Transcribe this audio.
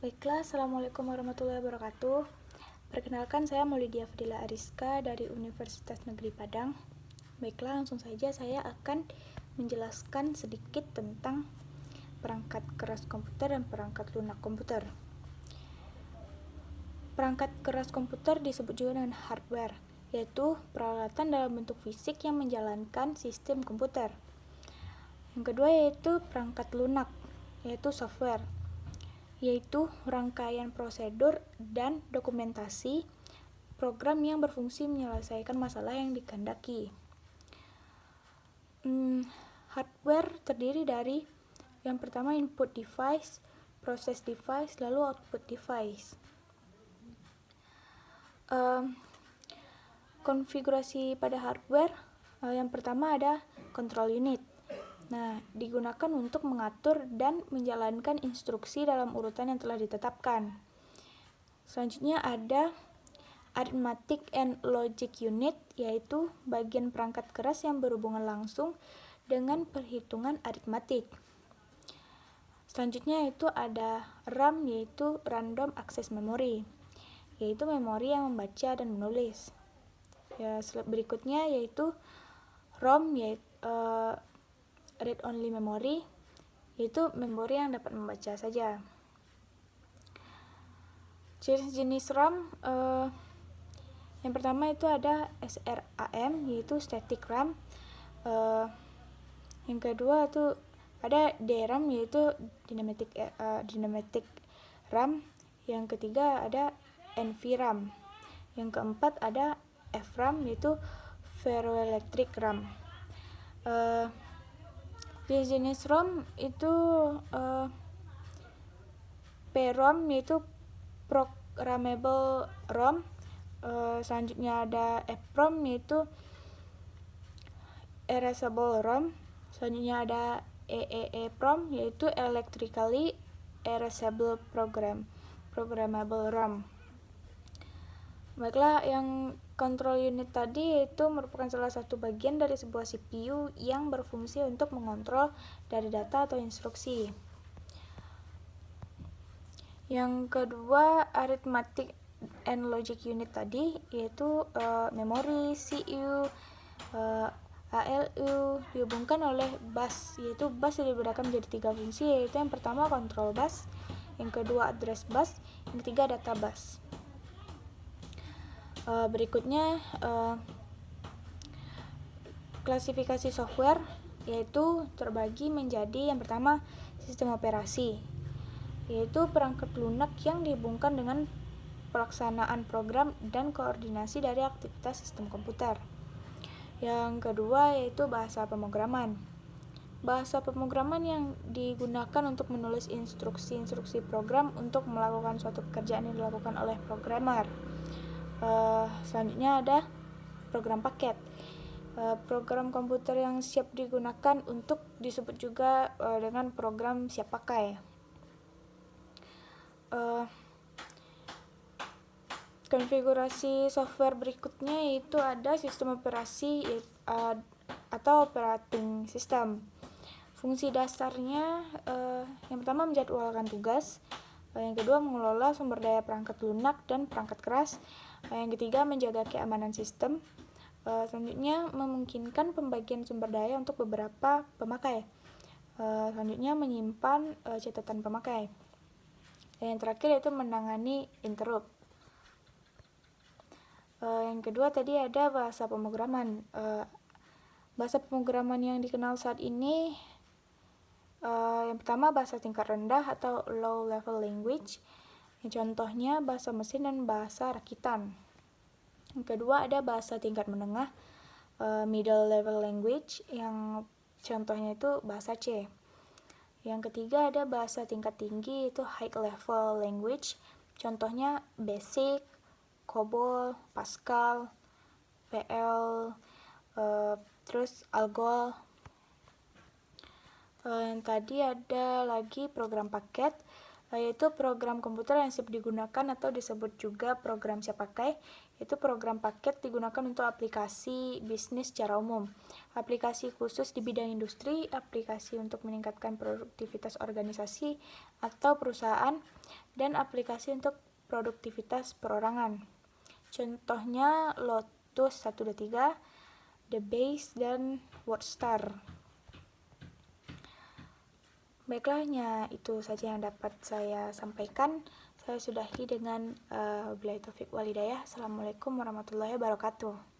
Baiklah, Assalamualaikum warahmatullahi wabarakatuh. Perkenalkan, saya Maulidia Fadila Ariska dari Universitas Negeri Padang. Baiklah, langsung saja saya akan menjelaskan sedikit tentang perangkat keras komputer dan perangkat lunak komputer. Perangkat keras komputer disebut juga dengan hardware, yaitu peralatan dalam bentuk fisik yang menjalankan sistem komputer. Yang kedua yaitu perangkat lunak, yaitu software, yaitu rangkaian prosedur dan dokumentasi program yang berfungsi menyelesaikan masalah yang dikehendaki. Hardware terdiri dari yang pertama input device, process device, lalu output device. Konfigurasi pada hardware, yang pertama ada control unit. Nah, digunakan untuk mengatur dan menjalankan instruksi dalam urutan yang telah ditetapkan. Selanjutnya ada arithmetic and logic unit, yaitu bagian perangkat keras yang berhubungan langsung dengan perhitungan aritmatik. Selanjutnya itu ada RAM, yaitu random access memory, yaitu memori yang membaca dan menulis. Berikutnya yaitu ROM, yaitu read only memory, yaitu memori yang dapat membaca saja. Jenis RAM, yang pertama itu ada SRAM, yaitu static RAM. Yang kedua itu ada DRAM, yaitu dynamic RAM. Yang ketiga ada NVRAM. Yang keempat ada FRAM, yaitu ferroelectric RAM. Jenis ROM itu PROM, yaitu programmable ROM. Selanjutnya ada EPROM, yaitu erasable ROM. Selanjutnya ada EEPROM, yaitu electrically erasable programmable ROM. Baiklah, yang control unit tadi itu merupakan salah satu bagian dari sebuah CPU yang berfungsi untuk mengontrol dari data atau instruksi. Yang kedua, arithmetic and logic unit tadi, yaitu memori, CPU, ALU dihubungkan oleh bus, yaitu bus dibedakan menjadi 3 fungsi, yaitu yang pertama control bus, yang kedua address bus, yang ketiga data bus. Berikutnya klasifikasi software, yaitu terbagi menjadi yang pertama sistem operasi, yaitu perangkat lunak yang dihubungkan dengan pelaksanaan program dan koordinasi dari aktivitas sistem komputer. Yang kedua yaitu bahasa pemrograman. Bahasa pemrograman yang digunakan untuk menulis instruksi-instruksi program untuk melakukan suatu pekerjaan yang dilakukan oleh programmer. Selanjutnya ada program paket. Program komputer yang siap digunakan untuk disebut juga dengan program siap pakai. Konfigurasi software berikutnya yaitu ada sistem operasi atau operating system. Fungsi dasarnya yang pertama menjadwalkan tugas, yang kedua mengelola sumber daya perangkat lunak dan perangkat keras, yang ketiga menjaga keamanan sistem, selanjutnya memungkinkan pembagian sumber daya untuk beberapa pemakai, selanjutnya menyimpan catatan pemakai, dan yang terakhir yaitu menangani interrupt. Yang kedua tadi ada bahasa pemrograman. Bahasa pemrograman yang dikenal saat ini yang pertama bahasa tingkat rendah atau low level language, yang contohnya bahasa mesin dan bahasa rakitan. Yang kedua ada bahasa tingkat menengah, middle level language, yang contohnya itu bahasa C. Yang ketiga ada bahasa tingkat tinggi, itu high level language, contohnya basic, COBOL, Pascal, PL, terus ALGOL. Yang tadi ada lagi program paket, yaitu program komputer yang siap digunakan atau disebut juga program siap pakai, yaitu program paket digunakan untuk aplikasi bisnis secara umum, aplikasi khusus di bidang industri, aplikasi untuk meningkatkan produktivitas organisasi atau perusahaan, dan aplikasi untuk produktivitas perorangan. Contohnya Lotus 123, The Base, dan WordStar. Baiklah, itu saja yang dapat saya sampaikan. Saya sudahi dengan wabillahi taufiq wal hidayah. Assalamualaikum warahmatullahi wabarakatuh.